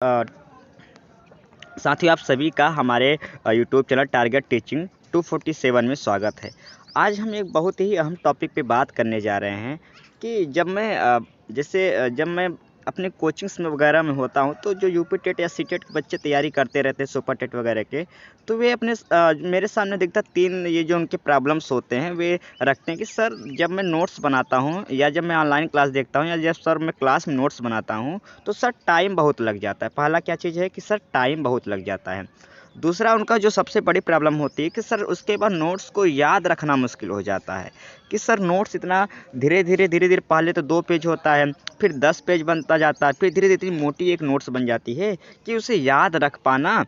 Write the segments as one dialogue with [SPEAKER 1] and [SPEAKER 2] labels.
[SPEAKER 1] अ, साथियों, आप सभी का हमारे यूट्यूब चैनल टारगेट टीचिंग 247 में स्वागत है। आज हम एक बहुत ही अहम टॉपिक पे बात करने जा रहे हैं कि जब मैं अपने कोचिंग्स में वगैरह में होता हूँ, तो जो यूपी टेट या सी टेट के बच्चे तैयारी करते रहते हैं, सुपर टेट वगैरह के, तो वे मेरे सामने दिखता 3 ये जो उनके प्रॉब्लम्स होते हैं, वे रखते हैं कि सर, जब मैं नोट्स बनाता हूँ या जब मैं ऑनलाइन क्लास देखता हूँ या जब सर मैं क्लास में नोट्स बनाता हूँ, तो सर टाइम बहुत लग जाता है। पहला क्या चीज़ है कि सर टाइम बहुत लग जाता है। दूसरा उनका जो सबसे बड़ी प्रॉब्लम होती है कि सर उसके बाद नोट्स को याद रखना मुश्किल हो जाता है कि सर नोट्स इतना धीरे-धीरे पहले तो 2 पेज होता है, फिर 10 पेज बनता जाता है, फिर धीरे-धीरे इतनी मोटी एक नोट्स बन जाती है कि उसे याद रख पाना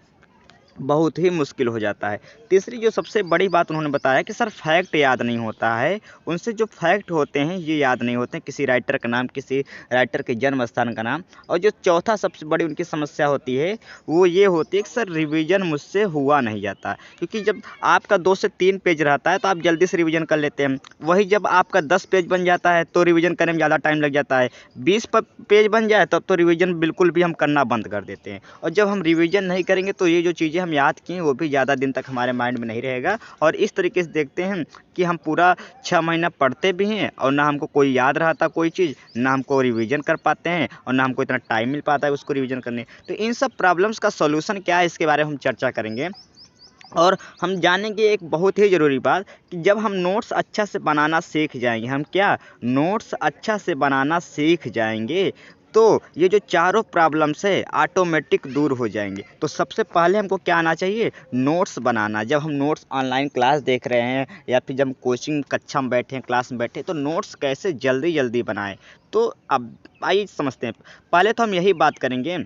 [SPEAKER 1] बहुत ही मुश्किल हो जाता है। तीसरी जो सबसे बड़ी बात उन्होंने बताया कि सर फैक्ट याद नहीं होता है, उनसे जो फैक्ट होते हैं ये याद नहीं होते हैं, किसी राइटर का नाम, किसी राइटर के जन्म स्थान का नाम। और जो चौथा सबसे बड़ी उनकी समस्या होती है, वो ये होती है कि सर रिवीजन मुझसे हुआ नहीं जाता। क्योंकि जब आपका 2 से 3 पेज रहता है तो आप जल्दी से रिवीजन कर लेते हैं। वही जब आपका 10 पेज बन जाता है तो रिवीजन करने में ज़्यादा टाइम लग जाता है। 20 पेज बन जाए तब तो रिवीजन बिल्कुल भी हम करना बंद कर देते हैं। और जब हम रिवीजन नहीं करेंगे तो ये जो चीज़ें हम याद किए वो भी ज़्यादा दिन तक हमारे माइंड में नहीं रहेगा। और इस तरीके से देखते हैं कि हम पूरा 6 महीना पढ़ते भी हैं और ना हमको कोई याद रहता कोई चीज़, ना हमको रिवीजन कर पाते हैं और ना हमको इतना टाइम मिल पाता है उसको रिवीजन करने। तो इन सब प्रॉब्लम्स का सॉल्यूशन क्या है, इसके बारे में हम चर्चा करेंगे। और हम जानेंगे एक बहुत ही ज़रूरी बात कि जब हम नोट्स अच्छा से बनाना सीख जाएंगे, हम क्या नोट्स अच्छा से बनाना सीख जाएंगे, तो ये जो चारों प्रॉब्लम्स है ऑटोमेटिक दूर हो जाएंगे। तो सबसे पहले हमको क्या आना चाहिए, नोट्स बनाना। जब हम नोट्स ऑनलाइन क्लास देख रहे हैं या फिर जब हम कोचिंग कक्षा में बैठे हैं, क्लास में बैठे हैं, तो नोट्स कैसे जल्दी जल्दी बनाएं। तो अब आइए समझते हैं। पहले तो हम यही बात करेंगे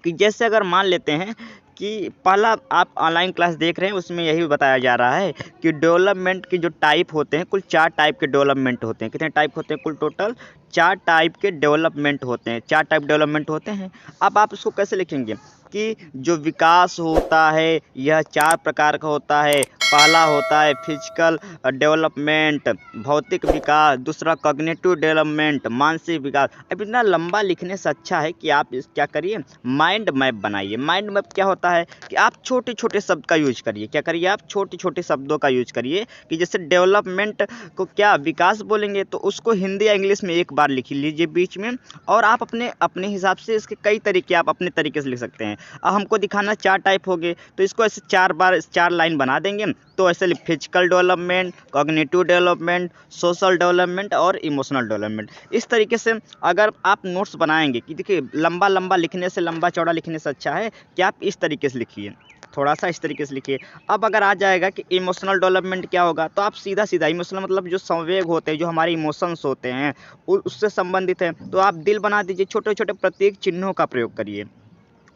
[SPEAKER 1] कि जैसे अगर मान लेते हैं कि पहला आप ऑनलाइन क्लास देख रहे हैं, उसमें यही बताया जा रहा है कि डेवलपमेंट की जो टाइप होते हैं, कुल 4 टाइप के डेवलपमेंट होते हैं। कितने टाइप होते हैं कुल टोटल? 4 टाइप के डेवलपमेंट होते हैं। 4 टाइप डेवलपमेंट होते हैं। अब आप इसको कैसे लिखेंगे कि जो विकास होता है यह 4 प्रकार का होता है। पहला होता है फिजिकल डेवलपमेंट, भौतिक विकास। दूसरा कॉग्निटिव डेवलपमेंट, मानसिक विकास। अब इतना लंबा लिखने से अच्छा है कि आप क्या करिए, माइंड मैप बनाइए। माइंड मैप क्या होता है कि आप छोटे छोटे शब्द का यूज करिए। क्या करिए, आप छोटे छोटे शब्दों का यूज करिए कि जैसे डेवलपमेंट को क्या विकास बोलेंगे तो उसको हिंदी या इंग्लिश में एक बार लिख लीजिए बीच में, और आप अपने अपने हिसाब से इसके कई तरीके आप अपने तरीके से लिख सकते हैं। अब हमको दिखाना 4 टाइप हो गए तो इसको ऐसे 4 बार 4 लाइन बना देंगे। तो ऐसे physical development, cognitive development, social development और इमोशनल डेवलपमेंट। इस तरीके से अगर आप नोट्स बनाएंगे कि देखिए लंबा लंबा लिखने से, लंबा चौड़ा लिखने से अच्छा है कि आप इस तरीके से लिखिए, थोड़ा सा इस तरीके से लिखिए। अब अगर आ जाएगा कि इमोशनल डेवलपमेंट क्या होगा, तो आप सीधा सीधा इमोशनल मतलब जो संवेग होते हैं, जो हमारे इमोशंस होते हैं उससे संबंधित है, तो आप दिल बना दीजिए। छोटे छोटे प्रतीक चिन्हों का प्रयोग करिए,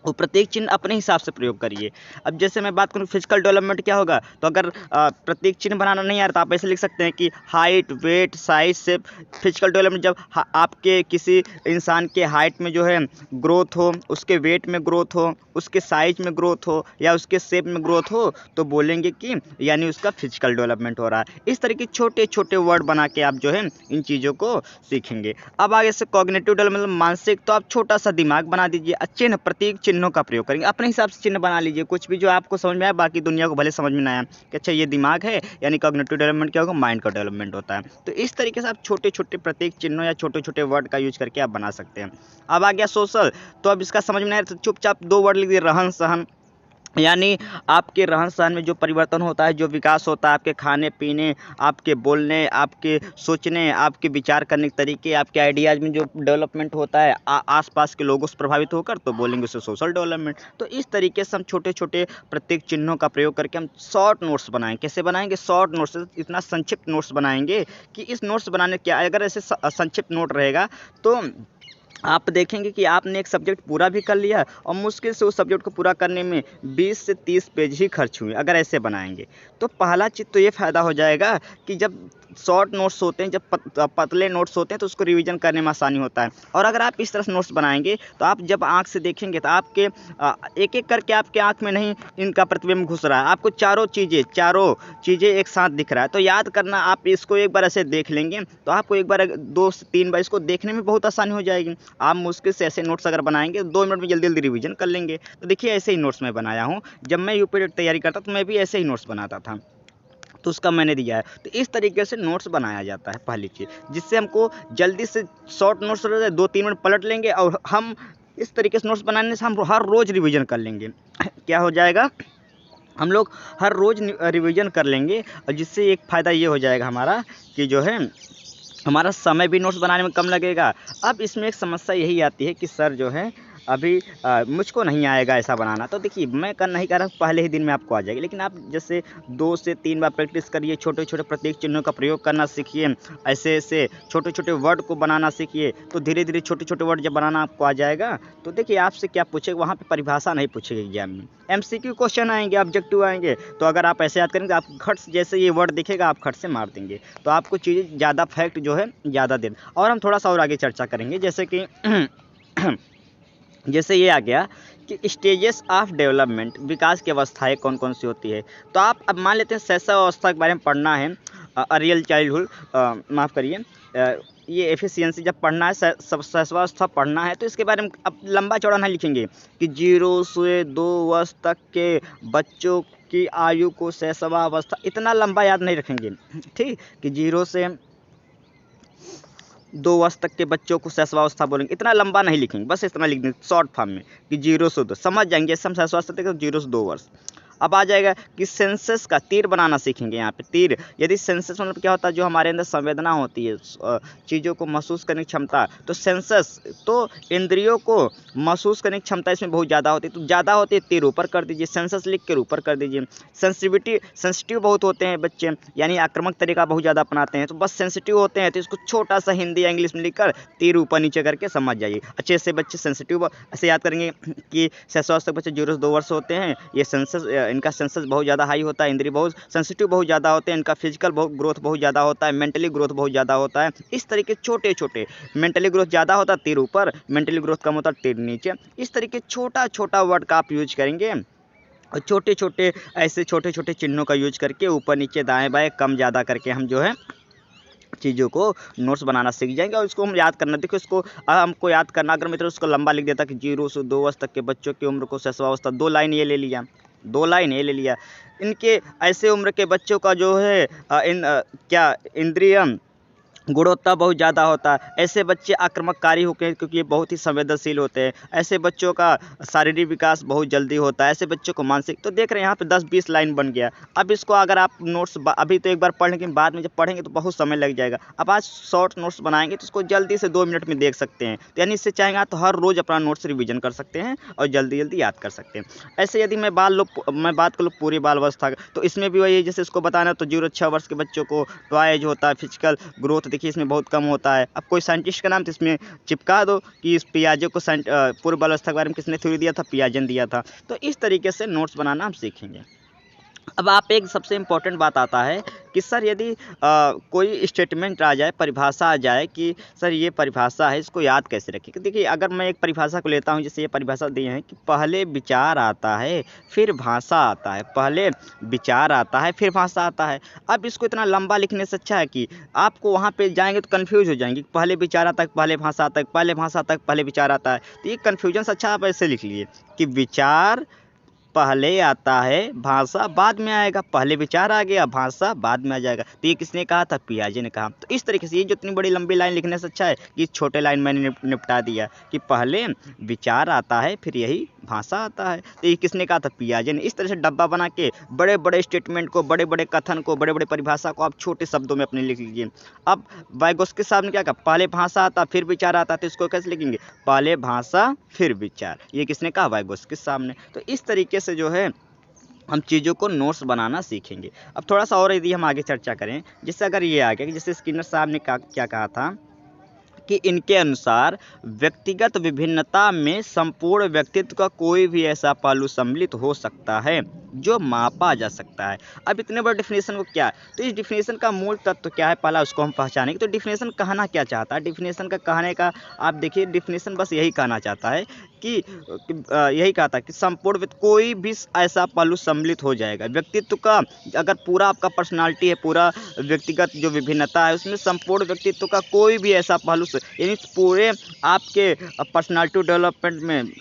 [SPEAKER 1] वो प्रतीक चिन्ह अपने हिसाब से प्रयोग करिए। अब जैसे मैं बात करूँ फिजिकल डेवलपमेंट क्या होगा, तो अगर प्रतीक चिन्ह बनाना नहीं आ रहा तो आप ऐसे लिख सकते हैं कि height, weight, size, shape. Physical development जब आपके किसी इंसान के हाइट में जो है ग्रोथ हो, उसके वेट में ग्रोथ हो, उसके साइज में ग्रोथ हो या उसके शेप में ग्रोथ हो, तो बोलेंगे कि यानी उसका फिजिकल डेवलपमेंट हो रहा है। इस तरह के छोटे छोटे वर्ड बना के आप जो है इन चीज़ों को सीखेंगे। अब आगे से कॉग्निटिव डेवलपमेंट मतलब मानसिक, तो आप छोटा सा दिमाग बना दीजिए। चिन्ह, प्रतीक चिन्हों का प्रयोग करेंगे, अपने हिसाब से चिन्ह बना लीजिए, कुछ भी जो आपको समझ में आए, बाकी दुनिया को भले समझ में ना आए कि अच्छा ये दिमाग है, यानी कॉग्निटिव डेवलपमेंट क्या होगा, माइंड का डेवलपमेंट होता है। तो इस तरीके से आप छोटे छोटे प्रतीक चिन्हों या छोटे छोटे वर्ड का यूज करके आप बना सकते हैं। अब आ गया सोशल, तो अब इसका समझ में आया तो चुपचाप 2 वर्ड लिख दिए, रहन सहन। यानी आपके रहन सहन में जो परिवर्तन होता है, जो विकास होता है, आपके खाने पीने, आपके बोलने, आपके सोचने, आपके विचार करने के तरीके, आपके आइडियाज़ में जो डेवलपमेंट होता है आसपास के लोगों से प्रभावित होकर, तो बोलेंगे उसे सोशल डेवलपमेंट। तो इस तरीके से हम छोटे छोटे प्रत्येक चिन्हों का प्रयोग करके हम शॉर्ट नोट्स बनाएंगे। कैसे बनाएंगे, शॉर्ट नोट्स, इतना संक्षिप्त नोट्स बनाएंगे कि इस नोट्स बनाने क्या, अगर ऐसे संक्षिप्त नोट रहेगा तो आप देखेंगे कि आपने एक सब्जेक्ट पूरा भी कर लिया और मुश्किल से उस सब्जेक्ट को पूरा करने में 20 से 30 पेज ही खर्च हुए। अगर ऐसे बनाएंगे तो पहला चीज़ तो ये फ़ायदा हो जाएगा कि जब शॉर्ट नोट्स होते हैं, जब पतले नोट्स होते हैं, तो उसको रिवीजन करने में आसानी होता है। और अगर आप इस तरह से नोट्स बनाएंगे तो आप जब आँख से देखेंगे तो आपके एक एक करके आपके आँख में नहीं इनका प्रतिबिंब घुस रहा है, आपको चारों चीज़ें एक साथ दिख रहा है। तो याद करना, आप इसको एक बार ऐसे देख लेंगे तो आपको एक बार 2 से 3 बार इसको देखने में बहुत आसानी हो जाएगी। आप मुश्किल से ऐसे नोट्स अगर बनाएंगे 2 मिनट में जल्दी जल्दी रिवीजन कर लेंगे। तो देखिए ऐसे ही नोट्स मैं बनाया हूँ। जब मैं यूपी टेट तैयारी करता तो मैं भी ऐसे ही नोट्स बनाता था, तो उसका मैंने दिया है। तो इस तरीके से नोट्स बनाया जाता है पहली चीज़, जिससे हमको जल्दी से शॉर्ट नोट्स 2-3 मिनट पलट लेंगे और हम इस तरीके से नोट्स बनाने से हम हर रोज़ रिवीजन कर लेंगे। क्या हो जाएगा, हम लोग हर रोज़ रिवीजन कर लेंगे, और जिससे एक फ़ायदा ये हो जाएगा हमारा कि जो है हमारा समय भी नोट्स बनाने में कम लगेगा। अब इसमें एक समस्या यही आती है कि सर जो है अभी मुझको नहीं आएगा ऐसा बनाना। तो देखिए मैं नहीं कह रहा हूँ पहले ही दिन में आपको आ जाएगी, लेकिन आप जैसे 2 से 3 बार प्रैक्टिस करिए, छोटे छोटे प्रतीक चिन्हों का प्रयोग करना सीखिए, ऐसे ऐसे छोटे छोटे वर्ड को बनाना सीखिए, तो धीरे धीरे छोटे छोटे वर्ड जब बनाना आपको आ जाएगा तो देखिए आपसे क्या पूछेगा, वहाँ पे परिभाषा नहीं पूछेगी एग्जाम में, MCQ क्वेश्चन आएंगे, ऑब्जेक्टिव आएंगे। तो अगर आप ऐसे याद करेंगे, आप खट से जैसे ये वर्ड दिखेगा आप खट से मार देंगे, तो आपको चीज़ें ज़्यादा फैक्ट जो है ज़्यादा देर। और हम थोड़ा सा और आगे चर्चा करेंगे, जैसे कि जैसे ये आ गया कि स्टेजेस ऑफ डेवलपमेंट, विकास की अवस्थाएं कौन कौन सी होती है। तो आप अब मान लेते हैं शैशव अवस्था के बारे में पढ़ना है, अर्लियर चाइल्डहुड, माफ़ करिए, ये एफिशिएंसी जब पढ़ना है, शैशवावस्था पढ़ना है, तो इसके बारे में अब लंबा चौड़ा नहीं लिखेंगे कि 0 से 2 वर्ष तक के बच्चों की आयु को शैशवावस्था, इतना लंबा याद नहीं रखेंगे, ठीक, कि 0 से 2 वर्ष तक के बच्चों को शैशवावस्था बोलेंगे, इतना लंबा नहीं लिखेंगे, बस इतना लिख देंगे शॉर्ट फॉर्म में कि 0 से 2, समझ जाएंगे। हम शैशवावस्था देखें तो 0 से 2 वर्ष। अब आ जाएगा कि सेंसस का तीर बनाना सीखेंगे। यहाँ पे तीर, यदि सेंसस मतलब क्या होता है, जो हमारे अंदर संवेदना होती है, चीज़ों को महसूस करने की क्षमता, तो सेंसस तो इंद्रियों को महसूस करने की क्षमता इसमें बहुत ज़्यादा होती है, तो ज़्यादा होती है तीर ऊपर कर दीजिए, सेंसस लिख कर ऊपर कर दीजिए। सेंसिटिव बहुत होते हैं बच्चे, यानी आक्रामक तरीका बहुत ज़्यादा अपनाते हैं, तो बस सेंसिटिव होते हैं, तो इसको छोटा सा हिंदी या इंग्लिश में लिखकर तीर ऊपर नीचे करके समझ जाइए। अच्छे से बच्चे सेंसिटिव ऐसे याद करेंगे कि शैशवावस्था बच्चे 0 से 2 वर्ष होते हैं, ये सेंसस, इनका सेंसस बहुत ज़्यादा हाई होता है, इंद्रिय बहुत सेंसिटिव बहुत ज़्यादा होते हैं, इनका फिजिकल ग्रोथ बहुत ज़्यादा होता है, मेंटली ग्रोथ बहुत ज़्यादा होता है। इस तरीके छोटे छोटे, मेंटली ग्रोथ ज़्यादा होता है तीर ऊपर, मेंटली ग्रोथ कम होता है तीर नीचे। इस तरीके छोटा छोटा वर्ड का आप यूज करेंगे, और छोटे छोटे ऐसे छोटे छोटे चिन्हों का यूज करके ऊपर नीचे दाएं बाएं कम ज़्यादा करके हम जो है चीज़ों को नोट्स बनाना सीख जाएंगे, और इसको हम याद करना। देखो इसको हमको याद करना, अगर मित्र उसको लंबा लिख देता कि 0 से 2 वर्ष तक के बच्चों की उम्र को शैशवावस्था, 2 लाइन ये ले लिया, 2 लाइन ये ले लिया। इनके ऐसे उम्र के बच्चों का जो है क्या इंद्रियम गुणवत्ता बहुत ज़्यादा होता है, ऐसे बच्चे आक्रामककारी होते हैं क्योंकि ये बहुत ही संवेदनशील होते हैं, ऐसे बच्चों का शारीरिक विकास बहुत जल्दी होता है, ऐसे बच्चों को मानसिक। तो देख रहे हैं यहाँ पे 10-20 लाइन बन गया। अब इसको अगर आप नोट्स अभी तो एक बार पढ़ लेंगे, बाद में जब पढ़ेंगे तो बहुत समय लग जाएगा। अब आज शॉर्ट नोट्स बनाएंगे तो इसको जल्दी से 2 मिनट में देख सकते हैं, तो यानी इससे चाहेंगे तो हर रोज़ अपना नोट्स रिविजन कर सकते हैं और जल्दी जल्दी याद कर सकते हैं। ऐसे यदि मैं बात कर लूँ पूरी बाल अवस्था, तो इसमें भी वही, जैसे इसको बताना तो 0-6 वर्ष के बच्चों को टॉय जो होता है, फिजिकल ग्रोथ देखिए इसमें बहुत कम होता है। अब कोई साइंटिस्ट का नाम तो इसमें चिपका दो कि इस पियाजे को पूर्व बाल्यावस्था के बारे में किसने थ्योरी दिया था, पियाजे ने दिया था। तो इस तरीके से नोट्स बनाना हम सीखेंगे। अब आप एक सबसे इम्पोर्टेंट बात आता है कि सर यदि कोई स्टेटमेंट आ जाए, परिभाषा आ जाए कि सर ये परिभाषा है, इसको याद कैसे रखें। देखिए अगर मैं एक परिभाषा को लेता हूँ, जैसे ये परिभाषा दी है कि पहले विचार आता है फिर भाषा आता है, पहले विचार आता है फिर भाषा आता है। अब इसको इतना लंबा लिखने से अच्छा है कि आपको वहाँ पे जाएंगे तो कन्फ्यूज हो जाएंगे, पहले विचार आता है पहले भाषा आता है, पहले भाषा आता है पहले विचार आता है। तो ये कन्फ्यूजन से अच्छा आप ऐसे लिख लिए कि विचार पहले आता है, भाषा बाद में आएगा, पहले विचार आ गया, भाषा बाद में आ जाएगा। तो ये किसने कहा था, पियाजे ने कहा। तो इस तरीके से ये जो इतनी बड़ी लंबी लाइन लिखने से अच्छा है कि छोटे लाइन मैंने निपटा दिया कि पहले विचार आता है फिर यही भाषा आता है। तो ये किसने कहा था, पियाजे ने। इस तरह से डब्बा बना के बड़े बड़े स्टेटमेंट को, बड़े बड़े कथन को, बड़े बड़े परिभाषा को आप छोटे शब्दों में अपने लिख लीजिए। अब वाइगोत्स्की साहब ने क्या कहा, पहले भाषा आता फिर विचार आता, तो इसको कैसे लिखेंगे, पहले भाषा फिर विचार। ये किसने कहा, वाइगोत्स्की साहब ने। तो इस तरीके से जो है हम चीज़ों को नोट्स बनाना सीखेंगे। अब थोड़ा सा और यदि हम आगे चर्चा करें, जैसे अगर ये आ गया कि जैसे स्किनर साहब ने क्या कहा था कि इनके अनुसार व्यक्तिगत विभिन्नता में संपूर्ण व्यक्तित्व का कोई भी ऐसा पहलू सम्मिलित हो सकता है जो मापा जा सकता है। अब इतने बड़े डिफिनेशन को क्या, तो इस डिफिनेशन का मूल तत्व क्या है, पहला उसको हम पहचानेंगे। तो डिफिनेशन कहना क्या चाहता है, डिफिनेशन का कहने का आप देखिए, डिफिनेशन बस यही कहना चाहता है कि यही कहा था कि संपूर्ण कोई भी ऐसा पहलू सम्मिलित हो जाएगा व्यक्तित्व का। अगर पूरा आपका पर्सनालिटी है, पूरा व्यक्तिगत जो विभिन्नता है, उसमें संपूर्ण व्यक्तित्व का कोई भी ऐसा पहलू, यानी पूरे आपके पर्सनालिटी डेवलपमेंट में,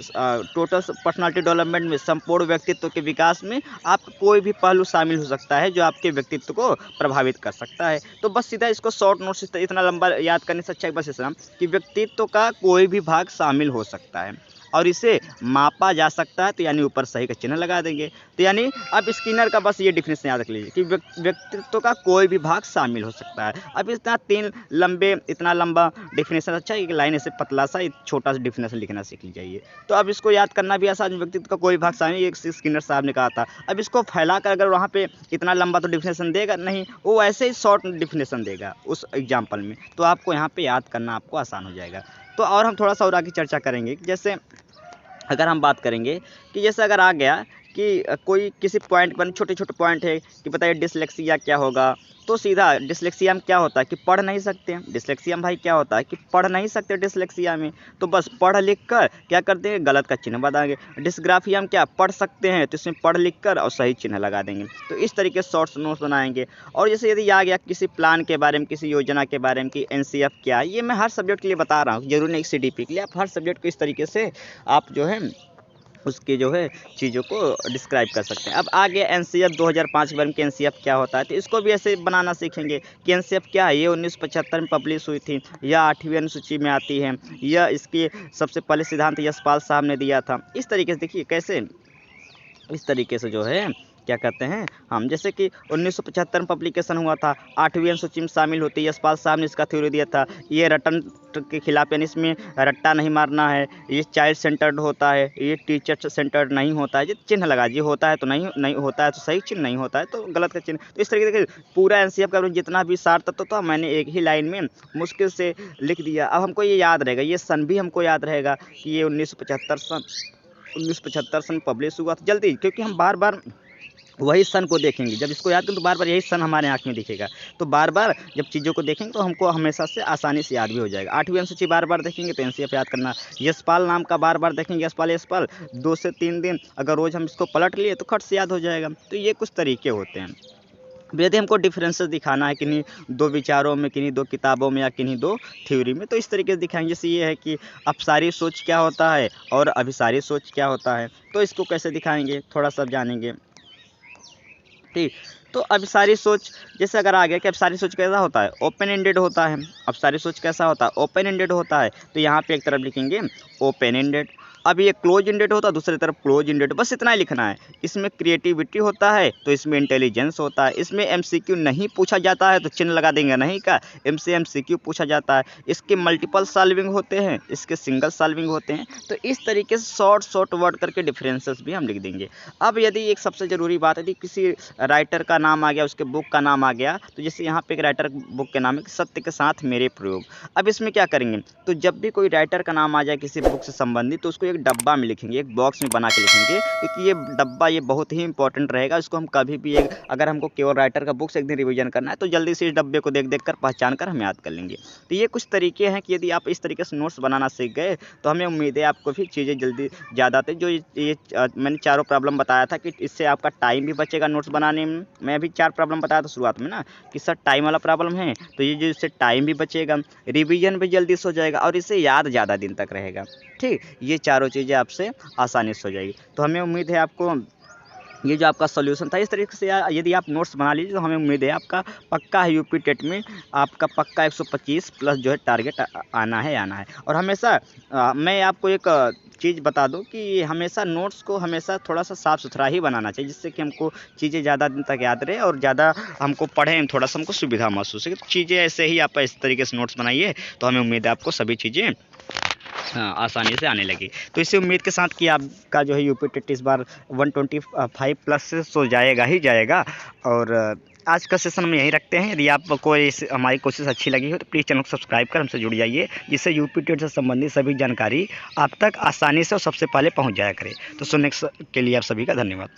[SPEAKER 1] टोटल पर्सनालिटी डेवलपमेंट में, संपूर्ण व्यक्तित्व के विकास में आपका कोई भी पहलू शामिल हो सकता है जो आपके व्यक्तित्व को प्रभावित कर सकता है। तो बस सीधा इसको शॉर्ट नोट से इतना लंबा याद करने से अच्छा है बस इतना कि व्यक्तित्व का कोई भी भाग शामिल हो सकता है और इसे मापा जा सकता है। तो यानी ऊपर सही का चिन्ह लगा देंगे। तो यानी अब स्किनर का बस ये डिफिनेशन याद रख लीजिए कि व्यक्तित्व का कोई भी भाग शामिल हो सकता है। अब इतना लंबा डिफिनेशन अच्छा है, एक लाइन ऐसे पतला सा छोटा सा डिफिनेशन लिखना सीख लीजिए। तो अब इसको याद करना भी आसान, व्यक्तित्व का कोई भाग शामिल, एक स्किनर साहब ने कहा था। अब इसको फैला कर अगर वहाँ पे इतना लंबा तो डिफिनेशन देगा नहीं, वो ऐसे ही शॉर्ट डिफिनेशन देगा उस एग्जाम्पल में। तो आपको यहाँ पे याद करना आपको आसान हो जाएगा। तो और हम थोड़ा सा और आगे चर्चा करेंगे। जैसे अगर हम बात करेंगे कि जैसे अगर आ गया कि कोई किसी पॉइंट पर छोटे छोटे पॉइंट है कि बताइए डिसलेक्सिया क्या होगा, तो सीधा डिसलेक्सिया में क्या होता है कि पढ़ नहीं सकते हैं। डिसलेक्सिया में भाई क्या होता है कि पढ़ नहीं सकते डिसलेक्सिया में, तो बस पढ़ लिख कर क्या करते हैं, गलत का चिन्ह बताएंगे। डिसग्राफिया में क्या पढ़ सकते हैं, तो इसमें पढ़ लिख कर और सही चिन्ह लगा देंगे। तो इस तरीके से शॉर्ट्स नोट्स बनाएंगे। और जैसे यदि आ गया किसी प्लान के बारे में, किसी योजना के बारे में कि एनसीएफ क्या है, ये मैं हर सब्जेक्ट के लिए बता रहा हूँ, जरूरी नहीं सीडीपी के लिए, आप हर सब्जेक्ट को इस तरीके से आप जो है उसकी जो है चीज़ों को डिस्क्राइब कर सकते हैं। अब आ गया एनसीएफ 2005 के बारे में कि एनसीएफ क्या होता है, तो इसको भी ऐसे बनाना सीखेंगे कि एनसीएफ क्या है। ये 1975 में पब्लिश हुई थी, यह 8वीं अनुसूची में आती है, यह इसके सबसे पहले सिद्धांत यशपाल साहब ने दिया था। इस तरीके से देखिए कैसे, इस तरीके से जो है क्या कहते हैं हम, जैसे कि 1975 में पब्लिकेशन हुआ था, 8वीं अनुसूची में शामिल होती है, यशपाल साहब ने इसका थ्योरी दिया था। ये रटन के खिलाफ, यानी इसमें रट्टा नहीं मारना है, ये चाइल्ड सेंटर्ड होता है, ये टीचर सेंटर्ड नहीं होता है। ये चिन्ह लगा, ये होता है तो नहीं होता है तो सही चिन्ह, नहीं होता है तो गलत का चिन्ह। तो इस तरीके से पूरा एनसीएफ का जितना भी सार तत्व था मैंने एक ही लाइन में मुश्किल से लिख दिया। अब हमको ये याद रहेगा, ये सन भी हमको याद रहेगा कि ये 1975 सन पब्लिश हुआ था। जल्दी, क्योंकि हम बार बार वही सन को देखेंगे, जब इसको याद करें तो बार बार यही सन हमारे आँख में दिखेगा। तो बार बार जब चीज़ों को देखेंगे तो हमको हमेशा से आसानी से याद भी हो जाएगा। 8वीं अनुसूची बार बार देखेंगे तो एनसीएफ याद करना। यशपाल नाम का बार बार देखेंगे, यशपाल 2 से 3 दिन अगर रोज़ हम इसको पलट लिए तो खट से याद हो जाएगा। तो ये कुछ तरीके होते हैं। यदि हमको डिफरेंसेस दिखाना है किन्हीं 2 विचारों में, किन्हीं 2 किताबों में या किन्हीं 2 थ्योरी में, तो इस तरीके से दिखाएंगे। जैसे ये है कि अपसारी सोच क्या होता है और अभिसारी सोच क्या होता है, तो इसको कैसे दिखाएंगे थोड़ा सा जानेंगे। ठीक, तो अभिसारी सोच जैसे अगर आ गया कि अभिसारी सोच कैसा होता है, ओपन एंडेड होता है। अभिसारी सोच कैसा होता है, ओपन एंडेड होता है। तो यहाँ पे एक तरफ लिखेंगे ओपन एंडेड, अब ये क्लोज एंडेड होता है, दूसरी तरफ क्लोज एंडेड, बस इतना ही लिखना है। इसमें क्रिएटिविटी होता है तो इसमें इंटेलिजेंस होता है। इसमें एमसीक्यू नहीं पूछा जाता है तो चिन्ह लगा देंगे नहीं का, इनसे एमसीक्यू पूछा जाता है। इसके मल्टीपल सॉल्विंग होते हैं, इसके सिंगल सॉल्विंग होते हैं। तो इस तरीके से शॉर्ट वर्ड करके डिफरेंसेस भी हम लिख देंगे। अब यदि एक सबसे ज़रूरी बात है कि किसी राइटर का नाम आ गया, उसके बुक का नाम आ गया, तो जैसे यहाँ पे एक राइटर बुक के नाम है सत्य के साथ मेरे प्रयोग। अब इसमें क्या करेंगे, तो जब भी कोई राइटर का नाम आ जाए किसी बुक से संबंधित, तो उसको एक डब्बा में लिखेंगे, एक बॉक्स में बना के लिखेंगे, क्योंकि ये डब्बा ये बहुत ही इंपॉर्टेंट रहेगा। इसको हम कभी भी अगर हमको केवल राइटर का बुक से एक दिन रिवीजन करना है तो जल्दी से इस डब्बे को देख कर पहचान कर हम याद कर लेंगे। तो ये कुछ तरीके हैं कि यदि आप इस तरीके से नोट्स बनाना सीख गए तो हमें उम्मीद है आपको भी चीज़ें जल्दी ज़्यादा आती। जो ये मैंने चारों प्रॉब्लम बताया था कि इससे आपका टाइम भी बचेगा नोट्स बनाने में। मैं अभी 4 प्रॉब्लम बताया था शुरुआत में ना कि सर टाइम वाला प्रॉब्लम है, तो ये जो इससे टाइम भी बचेगा, रिवीजन भी जल्दी से हो जाएगा और इससे याद ज़्यादा दिन तक रहेगा। ठीक, ये चारों चीज़ें आपसे आसानी से हो जाएगी। तो हमें उम्मीद है आपको ये जो आपका सॉल्यूशन था इस तरीके से यदि आप नोट्स बना लीजिए तो हमें उम्मीद है आपका पक्का है यूपी टेट में आपका पक्का 125 प्लस जो है टारगेट आना है। और हमेशा मैं आपको एक चीज़ बता दूं कि हमेशा नोट्स को हमेशा थोड़ा सा साफ़ सुथरा ही बनाना चाहिए, जिससे कि हमको चीज़ें ज़्यादा दिन तक याद रहे और ज़्यादा हमको पढ़ें थोड़ा सा हमको सुविधा महसूस है। चीज़ें ऐसे ही आप इस तरीके से नोट्स बनाइए तो हमें उम्मीद है आपको सभी चीज़ें आसानी से आने लगी। तो इसी उम्मीद के साथ कि आपका जो है यूपी टेट इस बार 125 प्लस से सो जाएगा ही जाएगा। और आज का सेशन हम यहीं रखते हैं। यदि आपको हमारी कोशिश अच्छी लगी हो तो प्लीज़ चैनल को सब्सक्राइब कर हमसे जुड़ जाइए, जिससे यूपी टेट से संबंधित सभी जानकारी आप तक आसानी से और सबसे पहले पहुंच जाया करे। तो सुनने के लिए आप सभी का धन्यवाद।